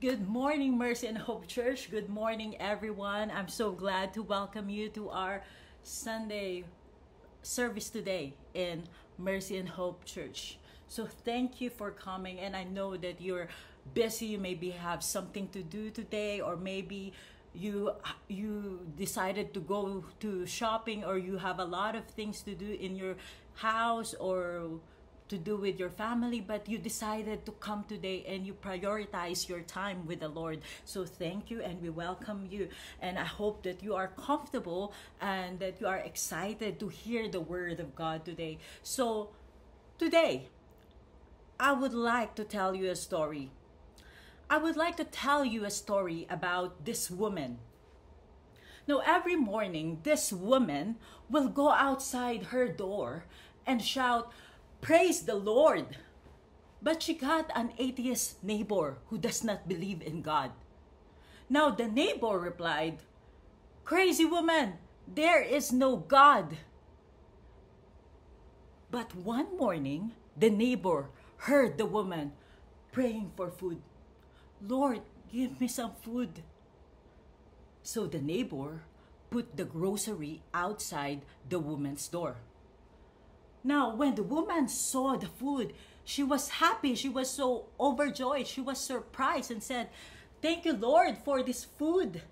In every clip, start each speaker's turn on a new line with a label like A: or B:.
A: Good morning, Mercy and Hope Church. Good morning, everyone. I'm so glad to welcome you to our Sunday service today in Mercy and Hope Church. So thank you for coming, and I know that you're busy. You maybe have something to do today, or maybe you decided to go to shopping, or you have a lot of things to do in your house or to do with your family, but you decided to come today and you prioritize your time with the Lord. So thank you, and we welcome you, and I hope that you are comfortable and that you are excited to hear the word of God today. So today I would like to tell you a story. I would like to tell you a story about this woman. Now, every morning, this woman will go outside her door and shout, "Praise the Lord." But she got an atheist neighbor who does not believe in God. Now, the neighbor replied, "Crazy woman, there is no God." But one morning, the neighbor heard the woman praying for food. "Lord, give me some food." So the neighbor put the grocery outside the woman's door. Now, when the woman saw the food, she was happy. She was so overjoyed. She was surprised and said, "Thank you, Lord, for this food."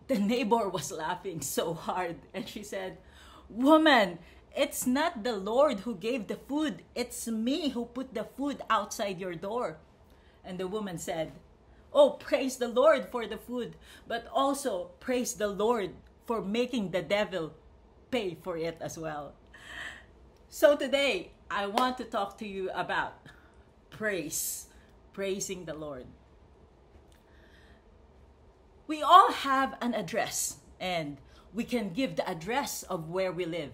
A: The neighbor was laughing so hard, and she said, "Woman, it's not the Lord who gave the food. It's me who put the food outside your door." And the woman said, "Oh, praise the Lord for the food, but also praise the Lord for making the devil pay for it as well." So today, I want to talk to you about praising the Lord. We all have an address, and we can give the address of where we live.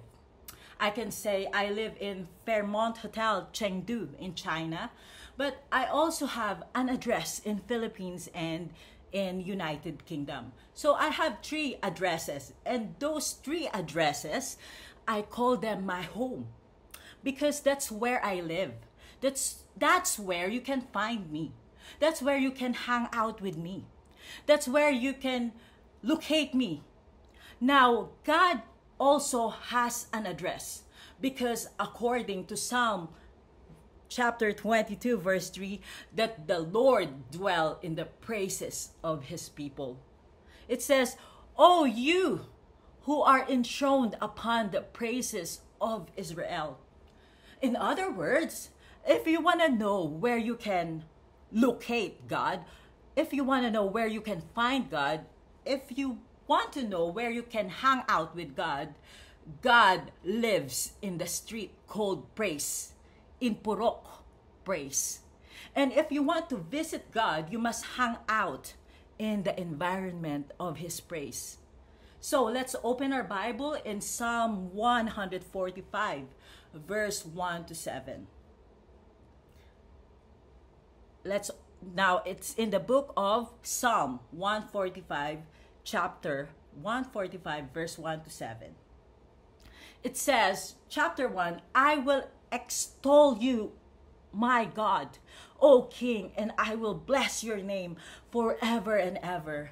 A: I can say I live in Fairmont Hotel, Chengdu in China, but I also have an address in Philippines and in United Kingdom. So I have 3 addresses, and those 3 addresses, I call them my home, because that's where I live. That's where you can find me. That's where you can hang out with me. That's where you can locate me. Now, God also has an address, because according to Psalm chapter 22 verse 3, that the Lord dwell in the praises of his people. It says, "Oh, you who are enthroned upon the praises of Israel." In other words, if you want to know where you can locate God, if you want to know where you can find God, if you want to know where you can hang out with God, God lives in the street called Praise, in Purok Praise. And if you want to visit God, you must hang out in the environment of his praise. So let's open our Bible in Psalm 145, verse 1 to 7. Now it's in the book of Psalm 145, chapter 145, verse 1 to 7. It says, chapter 1, "I will extol you, my God, O King, and I will bless your name forever and ever.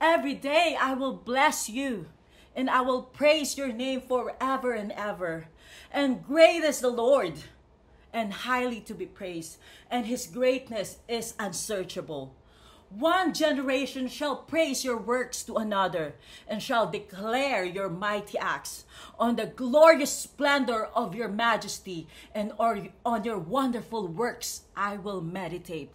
A: Every day I will bless you, and I will praise your name forever and ever. And great is the Lord, and highly to be praised, and his greatness is unsearchable. One generation shall praise your works to another, and shall declare your mighty acts. On the glorious splendor of your majesty, and on your wonderful works I will meditate.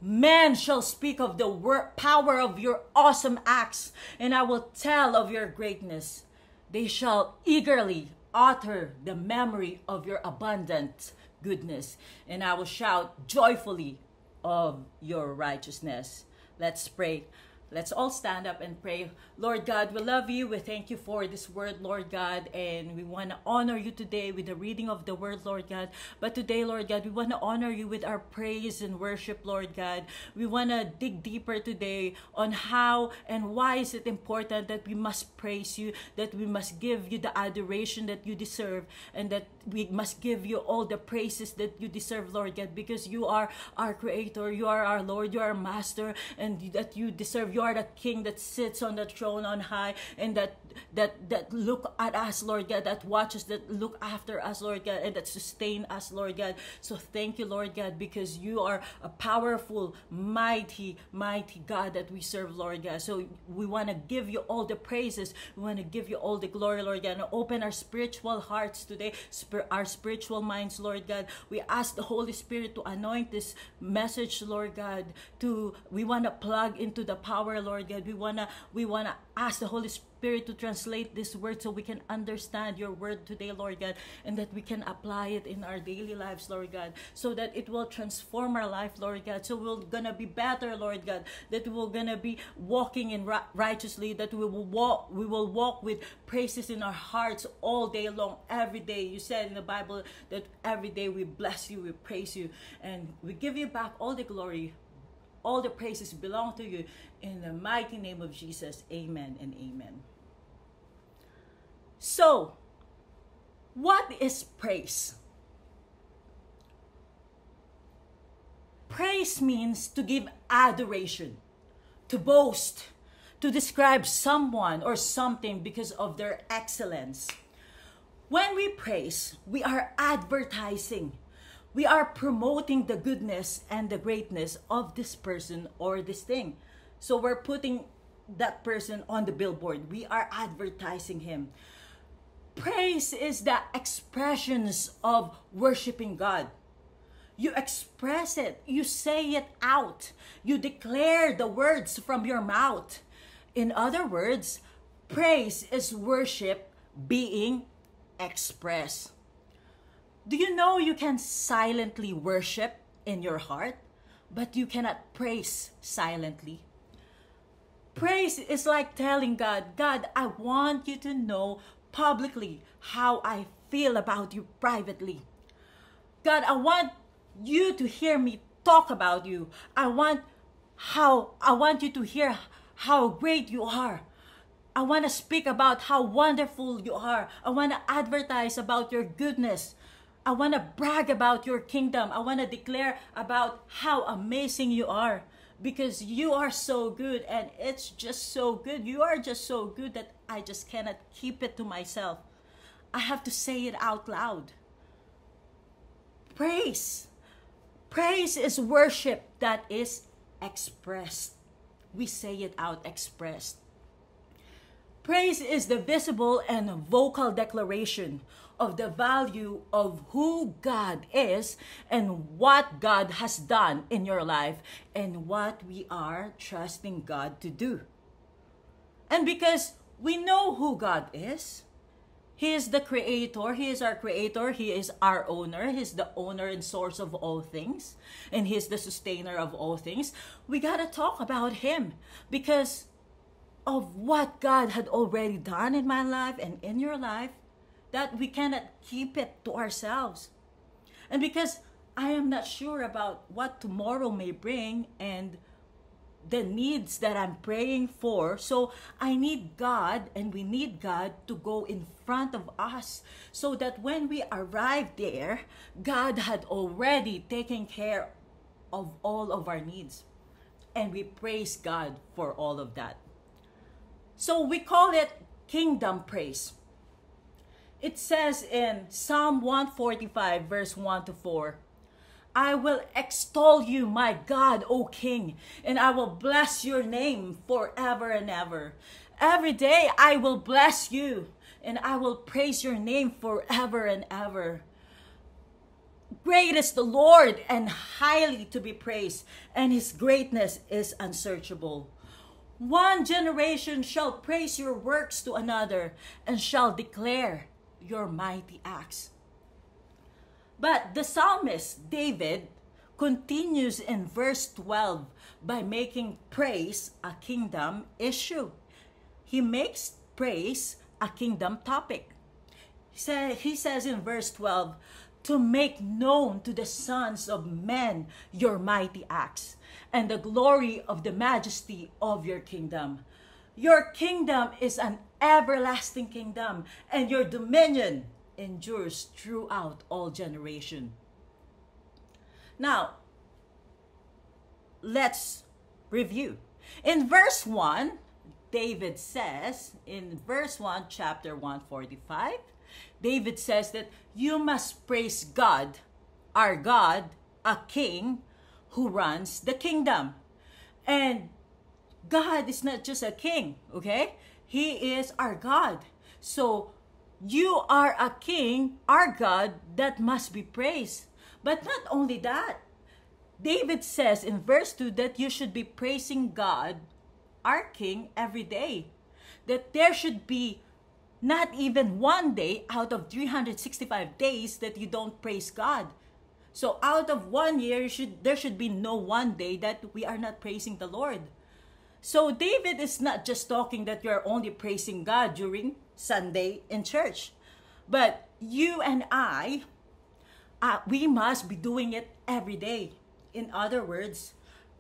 A: Men shall speak of the power of your awesome acts, and I will tell of your greatness. They shall eagerly utter the memory of your abundant goodness, and I will shout joyfully of your righteousness." Let's pray. Let's all stand up and pray. Lord God, we love you. We thank you for this word, Lord God, and we want to honor you today with the reading of the word, Lord God. But today, Lord God, we want to honor you with our praise and worship, Lord God. We want to dig deeper today on how and why is it important that we must praise you, that we must give you the adoration that you deserve, and that we must give you all the praises that you deserve, Lord God, because you are our creator, you are our Lord, you are our master, and that you deserve. You are the king that sits on the throne on high, and that look at us, Lord God, that watches, that look after us, Lord God, and that sustain us, Lord God. So thank you, Lord God, because you are a powerful, mighty God that we serve, Lord God. So we want to give you all the praises. We want to give you all the glory, Lord God, and open our spiritual hearts today, our spiritual minds, Lord God. We ask the Holy Spirit to anoint this message, Lord God. We want to plug into the power, Lord God. We want to ask the Holy Spirit to translate this word so we can understand your word today, Lord God, and that we can apply it in our daily lives, Lord God, so that it will transform our life, Lord God. So we're gonna be better, Lord God, that we're gonna be walking in righteously, that we will walk with praises in our hearts all day long, every day. You said in the Bible that every day we bless you, we praise you, and we give you back all the glory. All the praises belong to you. In the mighty name of Jesus, amen and amen. So, what is praise? Praise means to give adoration, to boast, to describe someone or something because of their excellence. When we praise, we are advertising. We are promoting the goodness and the greatness of this person or this thing. So we're putting that person on the billboard. We are advertising him. Praise is the expressions of worshiping God. You express it. You say it out. You declare the words from your mouth. In other words, praise is worship being expressed. Do you know you can silently worship in your heart, but you cannot praise silently? Praise is like telling God, God, I want you to know publicly how I feel about you privately. God, I want you to hear me talk about you. I want you to hear how great you are. I want to speak about how wonderful you are. I want to advertise about your goodness. I want to brag about your kingdom. I want to declare about how amazing you are, because you are so good, and it's just so good. You are just so good that I just cannot keep it to myself. I have to say it out loud. Praise. Praise is worship that is expressed. We say it out, expressed. Praise is the visible and vocal declaration of the value of who God is and what God has done in your life and what we are trusting God to do. And because we know who God is, He is the creator, He is our creator, He is our owner, He is the owner and source of all things, and He is the sustainer of all things, we gotta talk about Him because of what God had already done in my life and in your life, that we cannot keep it to ourselves. And because I am not sure about what tomorrow may bring and the needs that I'm praying for, so I need God, and we need God to go in front of us so that when we arrive there, God had already taken care of all of our needs. And we praise God for all of that. So we call it kingdom praise. It says in Psalm 145, verse 1 to 4, I will extol you, my God, O King, and I will bless your name forever and ever. Every day I will bless you, and I will praise your name forever and ever. Great is the Lord, and highly to be praised, and His greatness is unsearchable. One generation shall praise your works to another, and shall declare your mighty acts. But the psalmist David continues in verse 12 by making praise a kingdom issue. He makes praise a kingdom topic. He says in verse 12, to make known to the sons of men your mighty acts and the glory of the majesty of your kingdom. Your kingdom is an everlasting kingdom, and your dominion endures throughout all generation. Now, let's review. In verse 1, David says, in verse 1, chapter 145, David says that you must praise God, our God, a king who runs the kingdom. And God is not just a king, okay? He is our God. So you are a king, our God, that must be praised. But not only that, David says in verse 2 that you should be praising God, our king, every day. That there should be not even one day out of 365 days that you don't praise God. So out of 1 year, there should be no one day that we are not praising the Lord. So David is not just talking that you're only praising God during Sunday in church. But you and I, we must be doing it every day. In other words,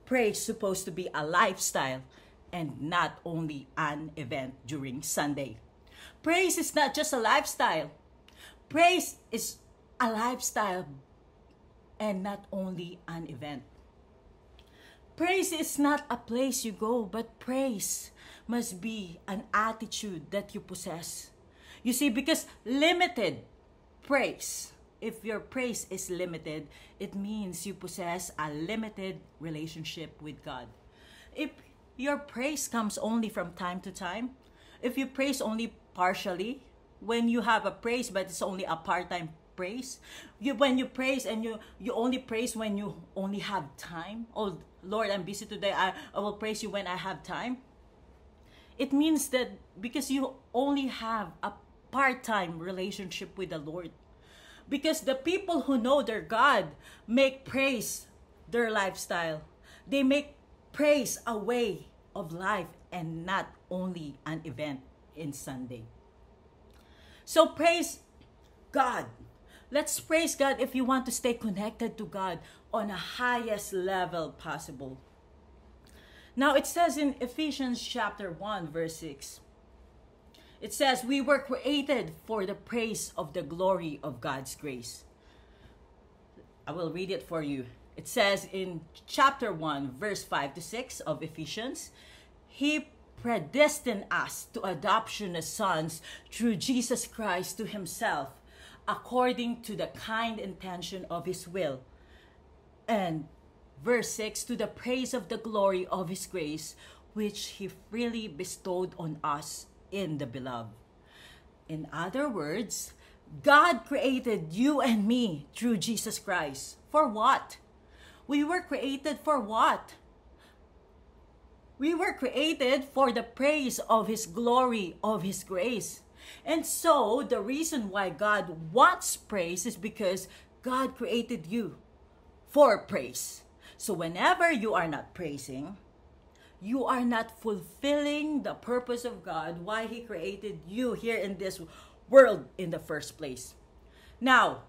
A: praise is supposed to be a lifestyle and not only an event during Sunday. Praise is not just a lifestyle. Praise is a lifestyle and not only an event. Praise is not a place you go, but praise must be an attitude that you possess. You see, because limited praise, if your praise is limited, it means you possess a limited relationship with God. If your praise comes only from time to time, if you praise only partially, when you have a praise but it's only a part-time praise, when you praise and you only praise when you only have time. Oh Lord, I'm busy today, I will praise you when I have time. It means that because you only have a part-time relationship with the Lord. Because the people who know their God make praise their lifestyle. They make praise a way of life and not only an event in Sunday. So praise God. Let's praise God if you want to stay connected to God on the highest level possible. Now it says in Ephesians chapter 1 verse 6, it says, we were created for the praise of the glory of God's grace. I will read it for you. It says in chapter 1, verse 5 to 6 of Ephesians, He predestined us to adoption as sons through Jesus Christ to Himself, according to the kind intention of His will. And verse 6, to the praise of the glory of His grace, which He freely bestowed on us in the beloved. In other words, God created you and me through Jesus Christ. For what? We were created for what? We were created for the praise of His glory, of His grace. And so, the reason why God wants praise is because God created you for praise. So whenever you are not praising, you are not fulfilling the purpose of God, why He created you here in this world in the first place. Now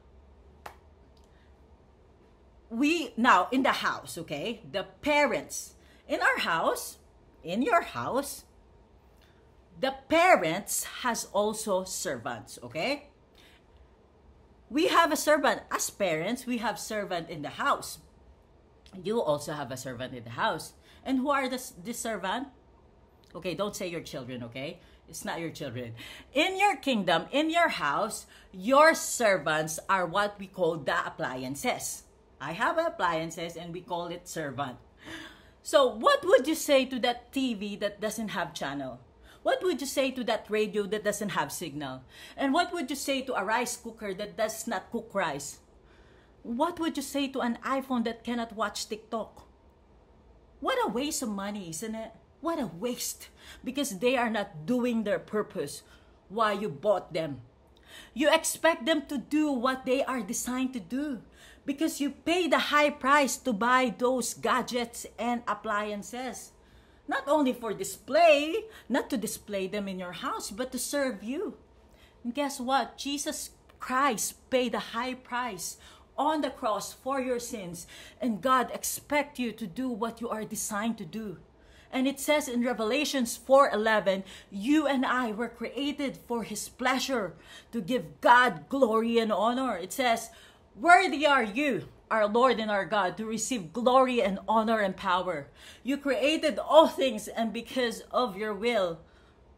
A: in the house, okay, the parents in our house, in your house, the parents has also servants, okay? We have a servant. As parents, we have servant in the house. You also have a servant in the house. And who are this servant? Okay, don't say your children, okay? It's not your children. In your kingdom, in your house, your servants are what we call the appliances. I have appliances and we call it servant. So what would you say to that TV that doesn't have channel? What would you say to that radio that doesn't have signal? And what would you say to a rice cooker that does not cook rice? What would you say to an iPhone that cannot watch TikTok? What a waste of money, isn't it? What a waste. Because they are not doing their purpose why you bought them. You expect them to do what they are designed to do. Because you pay the high price to buy those gadgets and appliances. Not only for display, not to display them in your house, but to serve you. And guess what? Jesus Christ paid the high price on the cross for your sins. And God expects you to do what you are designed to do. And it says in Revelations 4:11, you and I were created for His pleasure, to give God glory and honor. It says, worthy are you, our Lord and our God, to receive glory and honor and power. You created all things, and because of your will,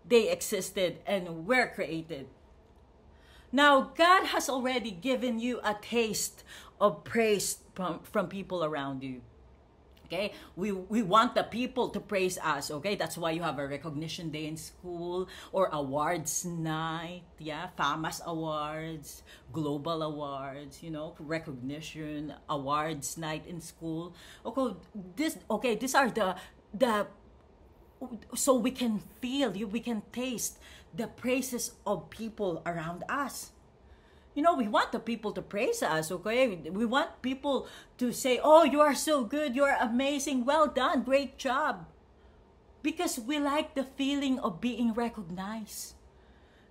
A: they existed and were created. Now, God has already given you a taste of praise from people around you. Okay, we want the people to praise us. Okay, that's why you have a recognition day in school or awards night. Yeah, FAMAS awards, global awards. You know, recognition awards night in school. Okay, these are the so we can feel, we can taste the praises of people around us. You know, we want the people to praise us, okay? We want people to say, oh, you are so good, you are amazing, well done, great job. Because we like the feeling of being recognized.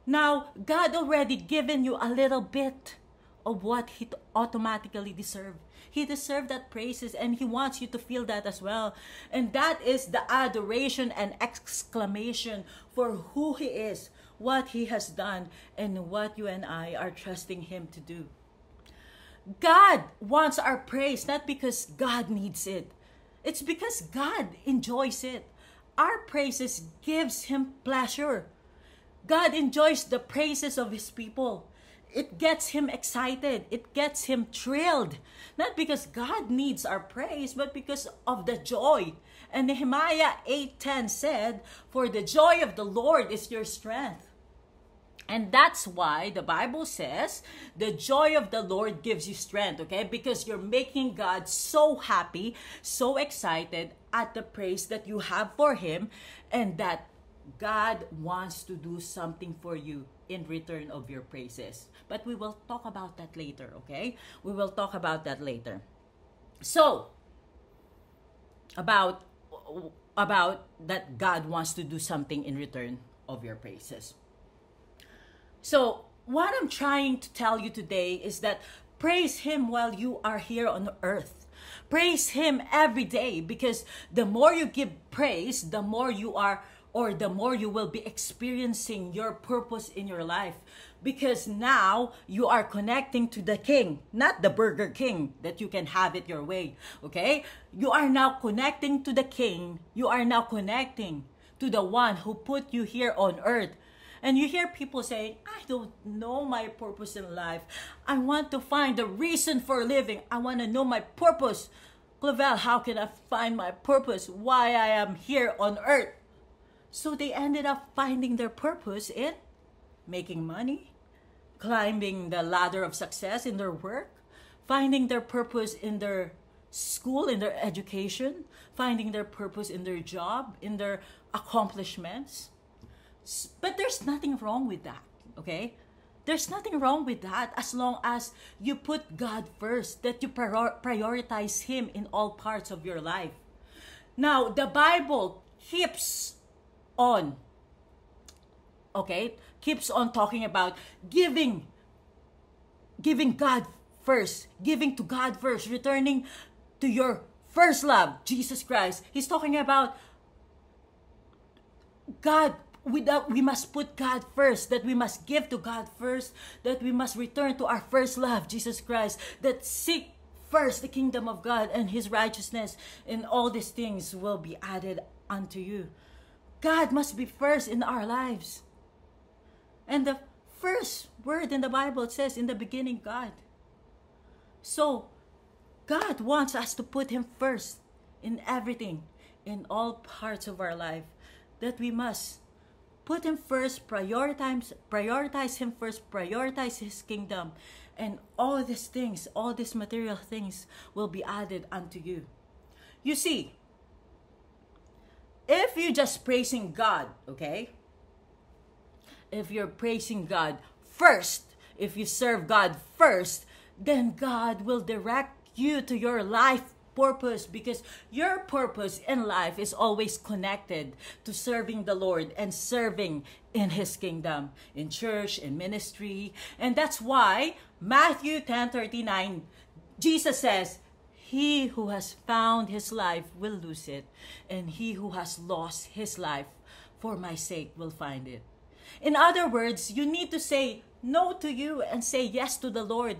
A: Now, God already given you a little bit of what He automatically deserved. He deserved that praises, and He wants you to feel that as well. And that is the adoration and exclamation for who He is, what He has done, and what you and I are trusting Him to do. God wants our praise, not because God needs it. It's because God enjoys it. Our praises gives Him pleasure. God enjoys the praises of His people. It gets Him excited. It gets Him thrilled. Not because God needs our praise, but because of the joy. And Nehemiah 8:10 said, for the joy of the Lord is your strength. And that's why the Bible says, the joy of the Lord gives you strength, okay? Because you're making God so happy, so excited at the praise that you have for Him, and that God wants to do something for you in return of your praises. But we will talk about that later, okay? We will talk about that later. So, about that God wants to do something in return of your praises. So, what I'm trying to tell you today is that praise Him while you are here on earth. Praise Him every day, because the more you give praise, the more you are, or the more you will be experiencing your purpose in your life. Because now you are connecting to the King, not the Burger King that you can have it your way, okay? You are now connecting to the King. You are now connecting to the one who put you here on earth. And you hear people saying, I don't know my purpose in life. I want to find the reason for living. I want to know my purpose. Clavel, how can I find my purpose? Why I am here on earth? So they ended up finding their purpose in making money, climbing the ladder of success in their work, finding their purpose in their school, in their education, finding their purpose in their job, in their accomplishments. But there's nothing wrong with that, okay? There's nothing wrong with that as long as you put God first, that you prioritize Him in all parts of your life. Now, the Bible keeps on talking about giving God first, giving to God first, returning to your first love, Jesus Christ. He's talking about God. We must put God first, that we must give to God first, that we must return to our first love, Jesus Christ, that seek first the kingdom of God and His righteousness, and all these things will be added unto you. God must be first in our lives. And the first word in the Bible, it says, in the beginning, God. So, God wants us to put Him first in everything, in all parts of our life, that we must put Him first, prioritize Him first, prioritize His kingdom, and all these things, all these material things will be added unto you. You see, if you're just praising God, okay? If you're praising God first, if you serve God first, then God will direct you to your life purpose, because your purpose in life is always connected to serving the Lord and serving in His kingdom, in church, in ministry. And that's why Matthew 10:39, Jesus says, He who has found his life will lose it, and he who has lost his life for my sake will find it. In other words, you need to say no to you and say yes to the Lord,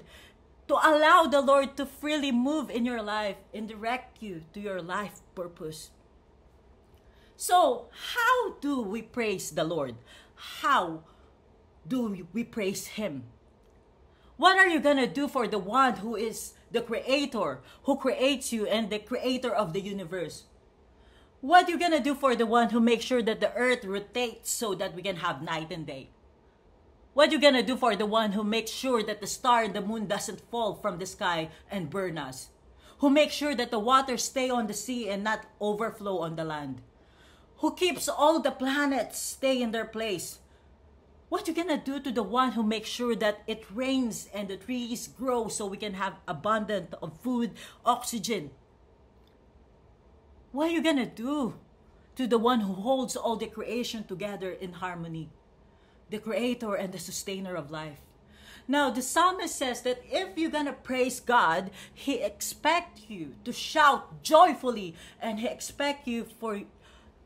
A: to allow the Lord to freely move in your life and direct you to your life purpose. So, how do we praise the Lord? How do we praise Him? What are you going to do for the one who is the creator, who creates you and the creator of the universe? What are you going to do for the one who makes sure that the earth rotates so that we can have night and day? What are you going to do for the one who makes sure that the star and the moon doesn't fall from the sky and burn us? Who makes sure that the waters stay on the sea and not overflow on the land? Who keeps all the planets stay in their place? What are you gonna do to the one who makes sure that it rains and the trees grow so we can have abundance of food, oxygen? What are you gonna do to the one who holds all the creation together in harmony? The creator and the sustainer of life. Now, the psalmist says that if you're gonna praise God, He expects you to shout joyfully, and He expects you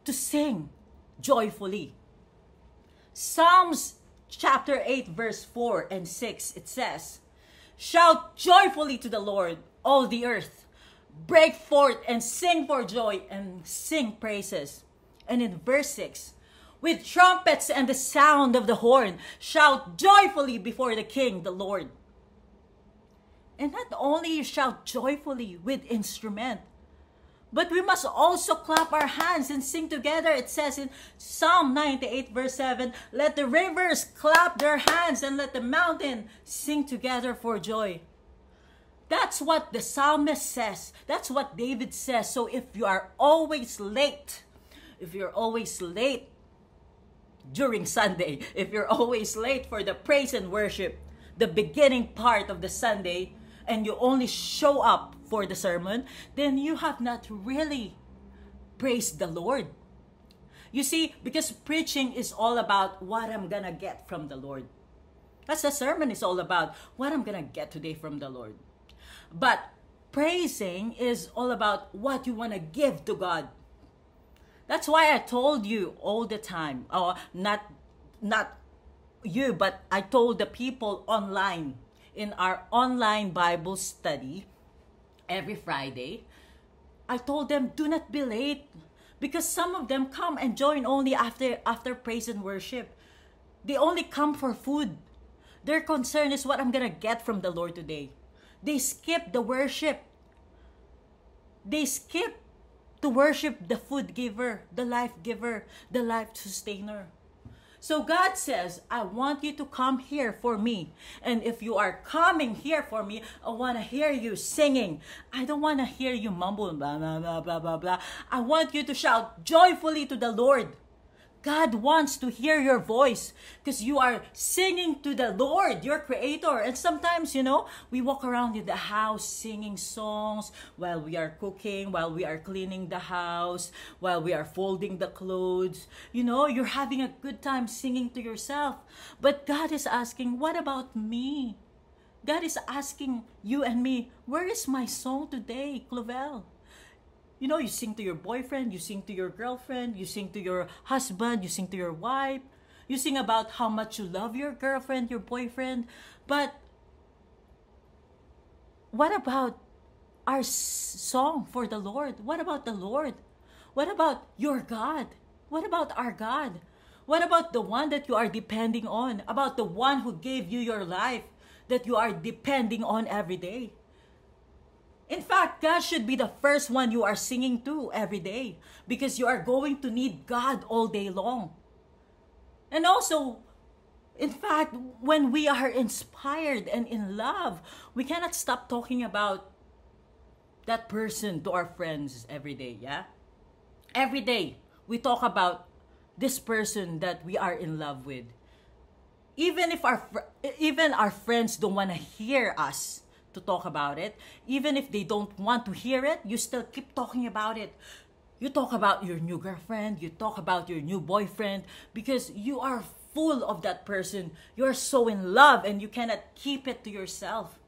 A: to sing joyfully. Psalms chapter 8 verse 4 and 6, it says, "Shout joyfully to the Lord, all the earth. Break forth and sing for joy and sing praises." And in verse 6, "With trumpets and the sound of the horn, shout joyfully before the King, the Lord." And not only you shout joyfully with instrument, but we must also clap our hands and sing together. It says in Psalm 98 verse 7, "Let the rivers clap their hands and let the mountain sing together for joy." That's what the psalmist says. That's what David says. So if you are always late, if you're always late during Sunday, if you're always late for the praise and worship, the beginning part of the Sunday, and you only show up for the sermon, then you have not really praised the Lord. You see, because preaching is all about what I'm gonna get from the Lord. That's the sermon is all about, what I'm gonna get today from the Lord. But praising is all about what you wanna give to God. That's why I told you all the time, or not you, but I told the people online in our online Bible study every Friday, I told them, do not be late, because some of them come and join only after praise and worship. They only come for food. Their concern is what I'm gonna get from the Lord today. They skip the worship. They skip to worship the food giver, the life giver, the life sustainer. So God says, I want you to come here for me. And if you are coming here for me, I want to hear you singing. I don't want to hear you mumble, blah, blah, blah, blah, blah, blah. I want you to shout joyfully to the Lord. God wants to hear your voice because you are singing to the Lord, your creator. And sometimes, we walk around in the house singing songs while we are cooking, while we are cleaning the house, while we are folding the clothes. You're having a good time singing to yourself. But God is asking, what about me? God is asking you and me, where is my song today, Clovel? You sing to your boyfriend, you sing to your girlfriend, you sing to your husband, you sing to your wife. You sing about how much you love your girlfriend, your boyfriend. But what about our song for the Lord? What about the Lord? What about your God? What about our God? What about the one that you are depending on? About the one who gave you your life that you are depending on every day? In fact, God should be the first one you are singing to every day, because you are going to need God all day long. And also, in fact, when we are inspired and in love, we cannot stop talking about that person to our friends every day, yeah? Every day, we talk about this person that we are in love with. Even if our friends don't want to hear us to talk about it, even if they don't want to hear it, you still keep talking about it. You talk about your new girlfriend, you talk about your new boyfriend, because you are full of that person. You're so in love and you cannot keep it to yourself.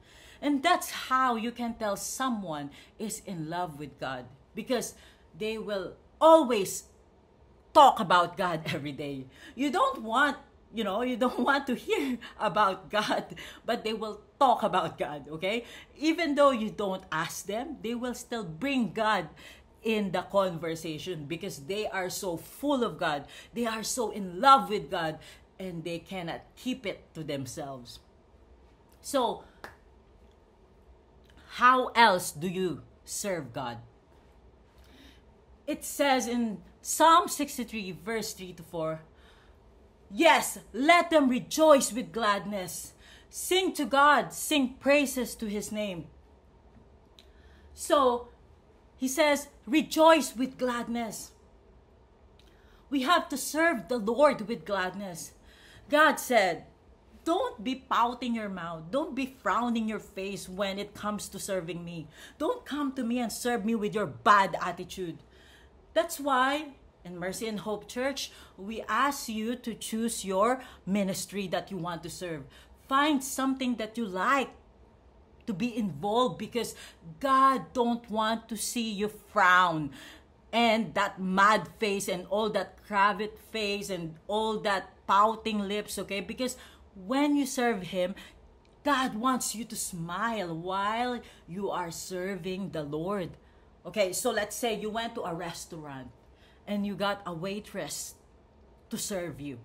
A: And that's how you can tell someone is in love with God, because they will always talk about God every day. You don't want, you don't want to hear about God, but they will talk about God, okay? Even though you don't ask them, they will still bring God in the conversation because they are so full of God. They are so in love with God, and they cannot keep it to themselves. So, how else do you serve God? It says in Psalm 63, verse 3 to 4, yes, let them rejoice with gladness. Sing to God, sing praises to his name. So, he says, rejoice with gladness. We have to serve the Lord with gladness. God said, don't be pouting your mouth. Don't be frowning your face when it comes to serving me. Don't come to me and serve me with your bad attitude. That's why in Mercy and Hope Church, we ask you to choose your ministry that you want to serve. Find something that you like to be involved, because God don't want to see you frown and that mad face and all that cravat face and all that pouting lips, okay? Because when you serve him, God wants you to smile while you are serving the Lord. Okay, so let's say you went to a restaurant and you got a waitress to serve you.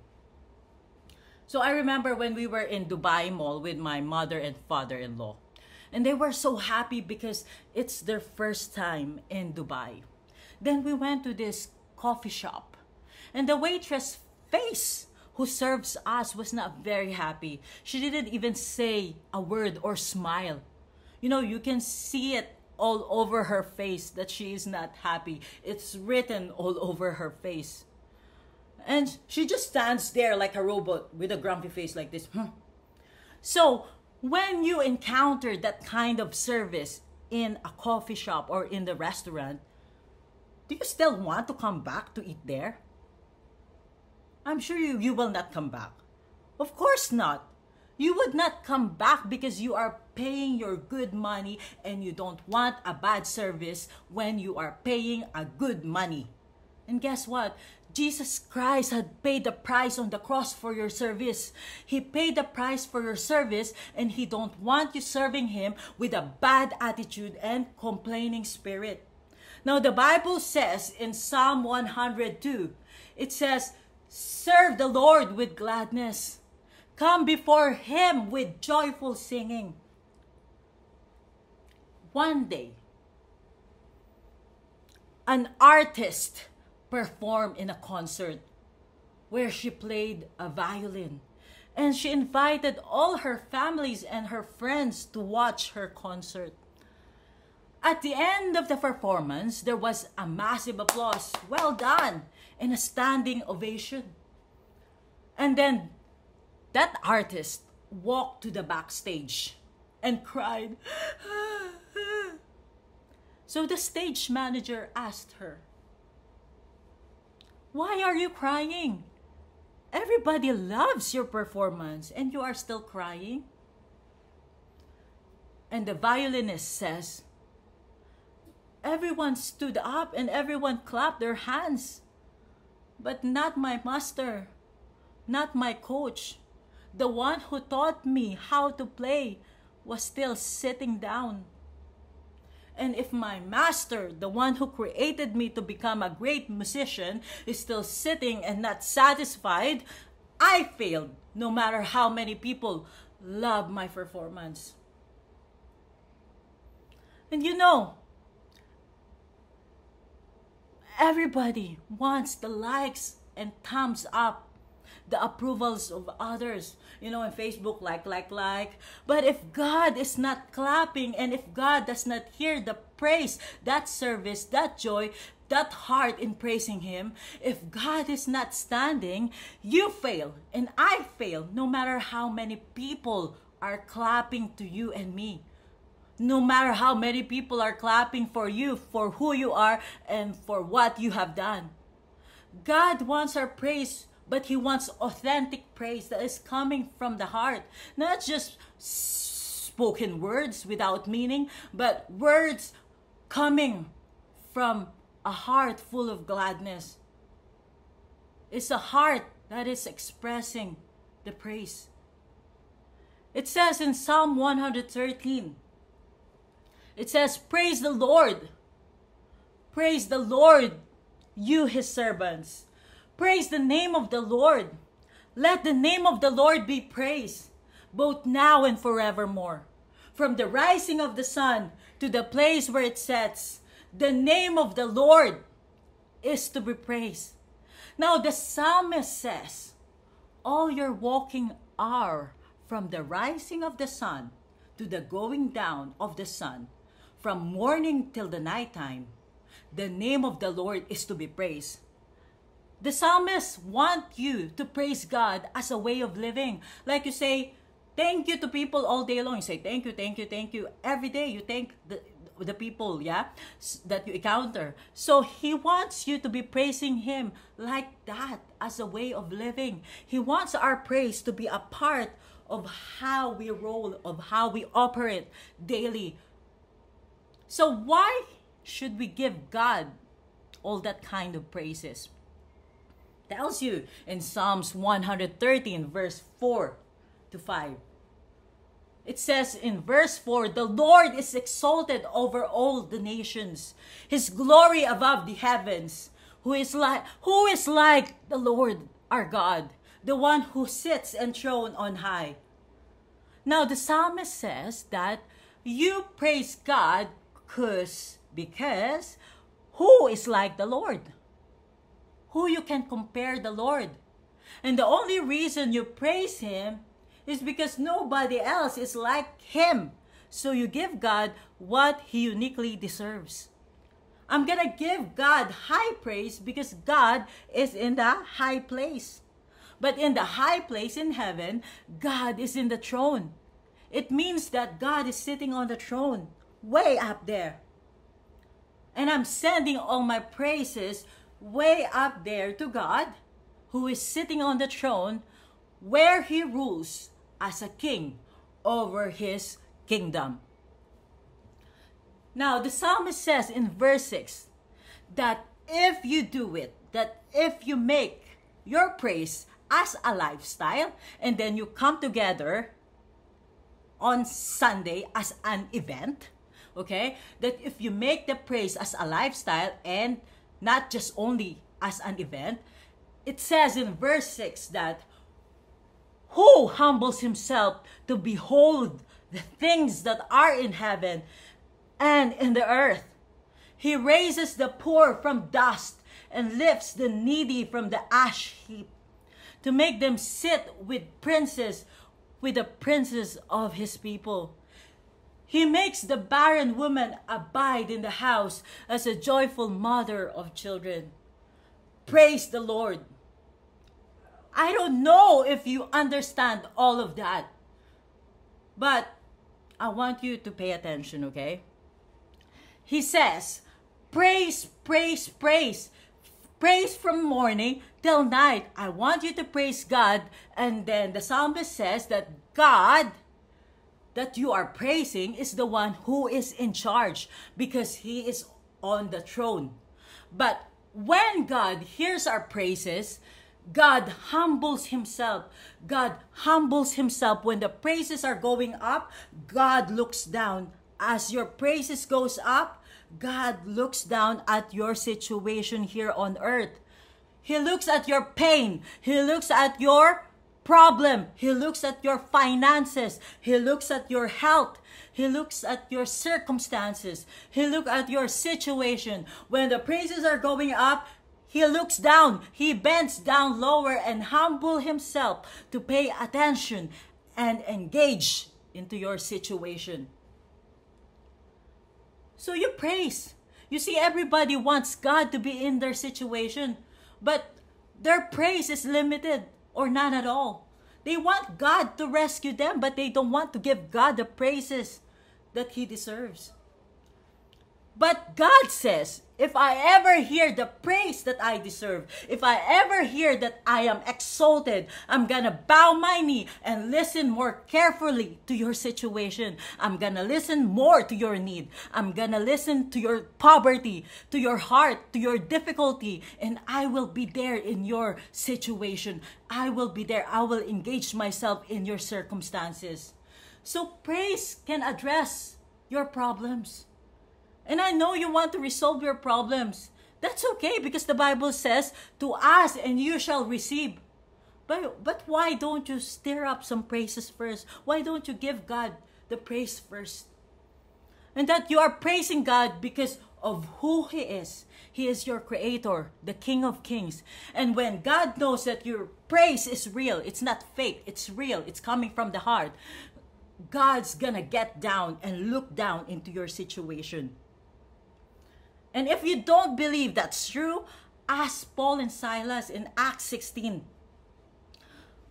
A: So I remember when we were in Dubai Mall with my mother and father-in-law, and they were so happy because it's their first time in Dubai. Then we went to this coffee shop, and the waitress face who serves us was not very happy. She didn't even say a word or smile. You can see it all over her face that she is not happy. It's written all over her face. And she just stands there like a robot with a grumpy face like this. So, when you encounter that kind of service in a coffee shop or in the restaurant, do you still want to come back to eat there? I'm sure you will not come back. Of course not. You would not come back because you are paying your good money and you don't want a bad service when you are paying a good money. And guess what? Jesus Christ had paid the price on the cross for your service. He paid the price for your service, and he don't want you serving him with a bad attitude and complaining spirit. Now the Bible says in Psalm 102, it says, serve the Lord with gladness. Come before him with joyful singing. One day, an artist performed in a concert where she played a violin, and she invited all her families and her friends to watch her concert. At the end of the performance, there was a massive applause, well done, and a standing ovation. And then that artist walked to the backstage and cried. So the stage manager asked her, why are you crying? Everybody loves your performance and you are still crying. And the violinist says, everyone stood up and everyone clapped their hands, but not my master, not my coach. The one who taught me how to play was still sitting down. And if my master, the one who created me to become a great musician, is still sitting and not satisfied, I failed, no matter how many people love my performance. And everybody wants the likes and thumbs up, the approvals of others, in Facebook, like. But if God is not clapping, and if God does not hear the praise, that service, that joy, that heart in praising him, if God is not standing, you fail and I fail, no matter how many people are clapping to you and me. No matter how many people are clapping for you, for who you are, and for what you have done. God wants our praise, but he wants authentic praise that is coming from the heart. Not just spoken words without meaning, but words coming from a heart full of gladness. It's a heart that is expressing the praise. It says in Psalm 113, it says, praise the Lord. Praise the Lord, you his servants. Praise the name of the Lord. Let the name of the Lord be praised, both now and forevermore. From the rising of the sun to the place where it sets, the name of the Lord is to be praised. Now the psalmist says, all your walking are from the rising of the sun to the going down of the sun, from morning till the nighttime, the name of the Lord is to be praised. The psalmists want you to praise God as a way of living. Like you say, thank you to people all day long. You say, thank you, thank you, thank you. Every day you thank the people, yeah, that you encounter. So he wants you to be praising him like that as a way of living. He wants our praise to be a part of how we roll, of how we operate daily. So why should we give God all that kind of praises? Tells you in Psalms 113 verse 4 to 5. It says in verse 4, the Lord is exalted over all the nations, his glory above the heavens. Who is like the Lord our God, the one who sits enthroned on high. Now the psalmist says that you praise God because who is like the Lord? Who you can compare the Lord? And the only reason you praise him is because nobody else is like him. So you give God what he uniquely deserves. I'm gonna give God high praise because God is in the high place. But in the high place in heaven, God is in the throne. It means that God is sitting on the throne, way up there. And I'm sending all my praises way up there to God, who is sitting on the throne, where he rules as a king over his kingdom. Now, the psalmist says in verse 6 that if you do it, that if you make your praise as a lifestyle, and then you come together on Sunday as an event, okay, that if you make the praise as a lifestyle and not just only as an event, it says in verse 6 that who humbles himself to behold the things that are in heaven and in the earth. He raises the poor from dust and lifts the needy from the ash heap to make them sit with the princes of his people. He makes the barren woman abide in the house as a joyful mother of children. Praise the Lord. I don't know if you understand all of that, but I want you to pay attention, okay? He says, praise, praise, praise. Praise from morning till night. I want you to praise God. And then the psalmist says that God that you are praising is the one who is in charge because he is on the throne. But when God hears our praises, God humbles himself. God humbles himself. When the praises are going up, God looks down. As your praises goes up, God looks down at your situation here on earth. He looks at your pain. He looks at your problem. He looks at your finances. He looks at your health. He looks at your circumstances. He looks at your situation. When the praises are going up, he looks down. He bends down lower and humble himself to pay attention and engage into your situation. So you praise. You see, everybody wants God to be in their situation, but their praise is limited or none at all. They want God to rescue them, but they don't want to give God the praises that he deserves. But God says, if I ever hear the praise that I deserve, if I ever hear that I am exalted, I'm gonna bow my knee and listen more carefully to your situation. I'm gonna listen more to your need. I'm gonna listen to your poverty, to your heart, to your difficulty, and I will be there in your situation. I will be there. I will engage myself in your circumstances. So praise can address your problems. And I know you want to resolve your problems. That's okay, because the Bible says to ask and you shall receive. But why don't you stir up some praises first? Why don't you give God the praise first? And that you are praising God because of who He is. He is your creator, the King of Kings. And when God knows that your praise is real, it's not fake, it's real, it's coming from the heart, God's gonna get down and look down into your situation. And if you don't believe that's true, ask Paul and Silas in Acts 16.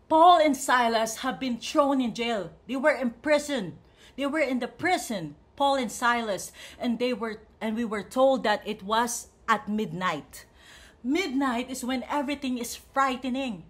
A: Paul and Silas have been thrown in jail. They were in prison. They were in the prison, Paul and Silas, and we were told that it was at midnight. Midnight is when everything is frightening.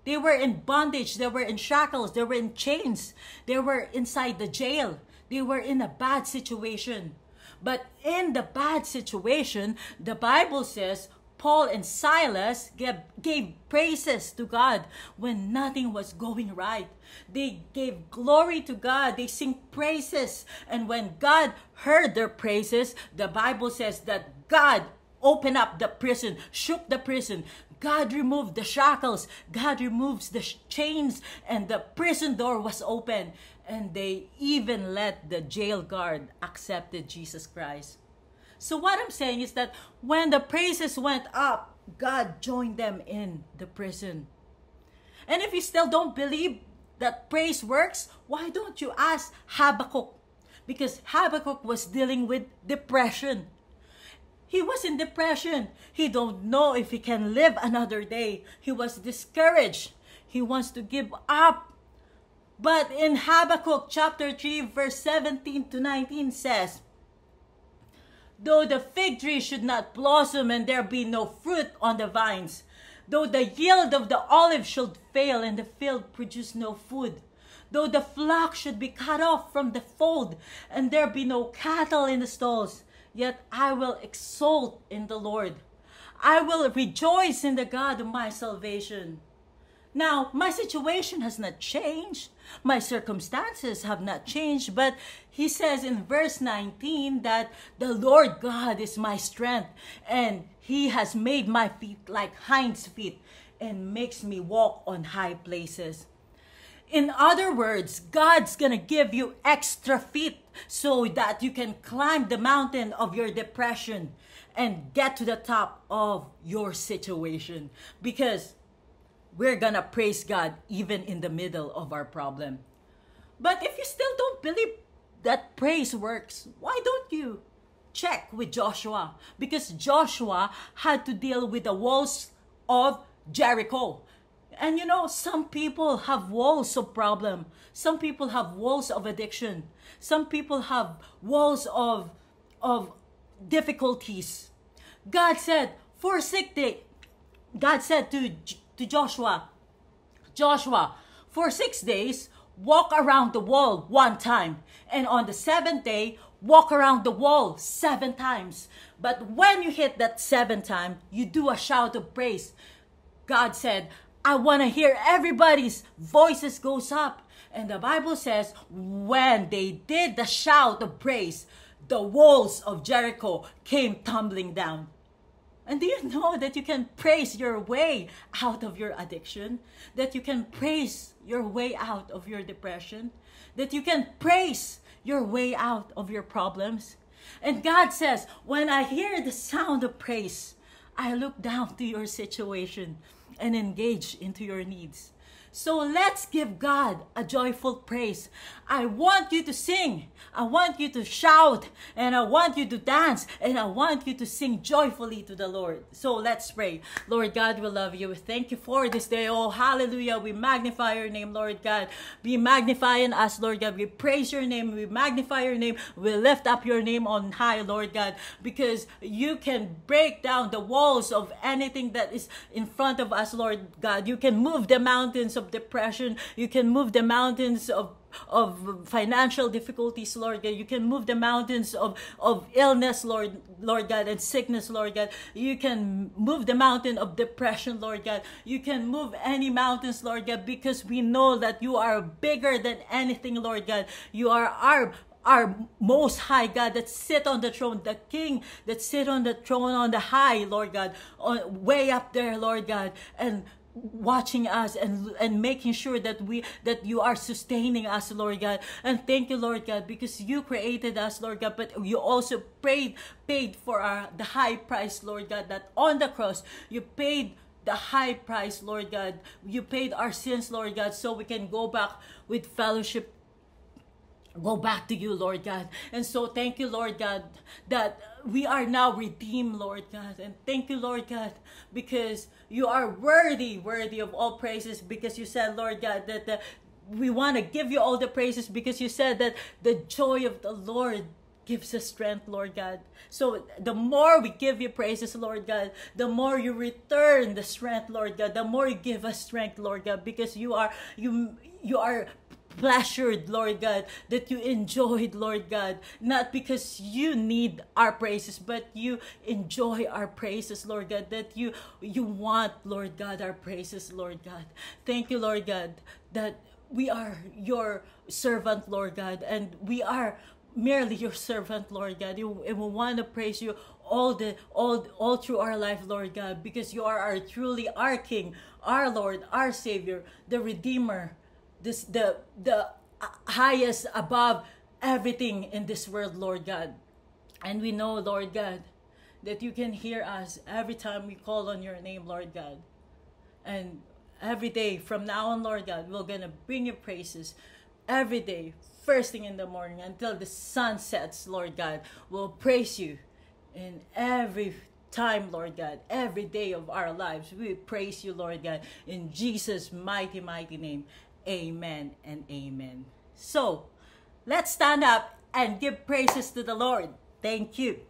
A: They were in bondage, they were in shackles, they were in chains, they were inside the jail. They were in a bad situation. But in the bad situation, the Bible says Paul and Silas gave praises to God when nothing was going right. They gave glory to God. They sing praises. And when God heard their praises, the Bible says that God opened up the prison, shook the prison. God removed the shackles. God removes the chains, and the prison door was open. And they even let the jail guard accepted Jesus Christ. So what I'm saying is that when the praises went up, God joined them in the prison. And if you still don't believe that praise works, why don't you ask Habakkuk? Because Habakkuk was dealing with depression. He was in depression. He don't know if he can live another day. He was discouraged. He wants to give up. But in Habakkuk chapter 3 verse 17 to 19 says, though the fig tree should not blossom and there be no fruit on the vines, though the yield of the olive should fail and the field produce no food, though the flock should be cut off from the fold and there be no cattle in the stalls, yet I will exult in the Lord. I will rejoice in the God of my salvation. Now, my situation has not changed. My circumstances have not changed. But he says in verse 19 that the Lord God is my strength, and He has made my feet like hinds' feet and makes me walk on high places. In other words, God's gonna give you extra feet so that you can climb the mountain of your depression and get to the top of your situation. Because we're gonna praise God even in the middle of our problem. But if you still don't believe that praise works, why don't you check with Joshua? Because Joshua had to deal with the walls of Jericho. And you know, some people have walls of problem. Some people have walls of addiction. Some people have walls of difficulties. God said, God said to Joshua, for 6 days, walk around the wall 1 time. And on the 7th day, walk around the wall 7 times. But when you hit that 7th time, you do a shout of praise. God said, I want to hear everybody's voices goes up. And the Bible says, when they did the shout of praise, the walls of Jericho came tumbling down. And do you know that you can praise your way out of your addiction? That you can praise your way out of your depression? That you can praise your way out of your problems? And God says, when I hear the sound of praise, I look down to your situation and engage into your needs. So let's give God a joyful praise. I want you to sing. I want you to shout. And I want you to dance. And I want you to sing joyfully to the Lord. So let's pray. Lord God, we love you. We thank you for this day. Oh, hallelujah. We magnify your name, Lord God. Be magnifying us, Lord God. We praise your name. We magnify your name. We lift up your name on high, Lord God. Because you can break down the walls of anything that is in front of us, Lord God. You can move the mountains of depression. You can move the mountains of financial difficulties, Lord God. You can move the mountains of illness, Lord God, and sickness, Lord God. You can move the mountain of depression, Lord God. You can move any mountains, Lord God, because we know that you are bigger than anything, Lord God. You are our most high God that sit on the throne, the King that sit on the throne on the high, Lord God, way up there, Lord God, and watching us and making sure that you are sustaining us, Lord God. And thank you, Lord God, because you created us, Lord God, but you also paid for the high price, Lord God, that on the cross you paid the high price, Lord God. You paid our sins, Lord God, so we can go back with fellowship, go back to you, Lord God. And so thank you, Lord God, that we are now redeemed, Lord God. And thank you, Lord God, because you are worthy of all praises, because you said, Lord God, that we want to give you all the praises, because you said that the joy of the Lord gives us strength, Lord God. So the more we give you praises, Lord God, the more you return the strength, Lord God. The more you give us strength, Lord God, because you are pleasured, Lord God, that you enjoyed, Lord God, not because you need our praises, but you enjoy our praises, Lord God, that you want, Lord God, our praises, Lord God. Thank you, Lord God, that we are your servant, Lord God, and we are merely your servant, Lord God. And we want to praise you all through our life, Lord God, because you are truly our King, our Lord, our Savior, the Redeemer, the highest above everything in this world, Lord God. And we know, Lord God, that you can hear us every time we call on your name, Lord God. And every day from now on, Lord God, we're gonna bring you praises every day, first thing in the morning until the sun sets, Lord God. We'll praise you in every time, Lord God, every day of our lives. We praise you, Lord God, in Jesus' mighty name. Amen and amen. So let's stand up and give praises to the Lord. Thank you.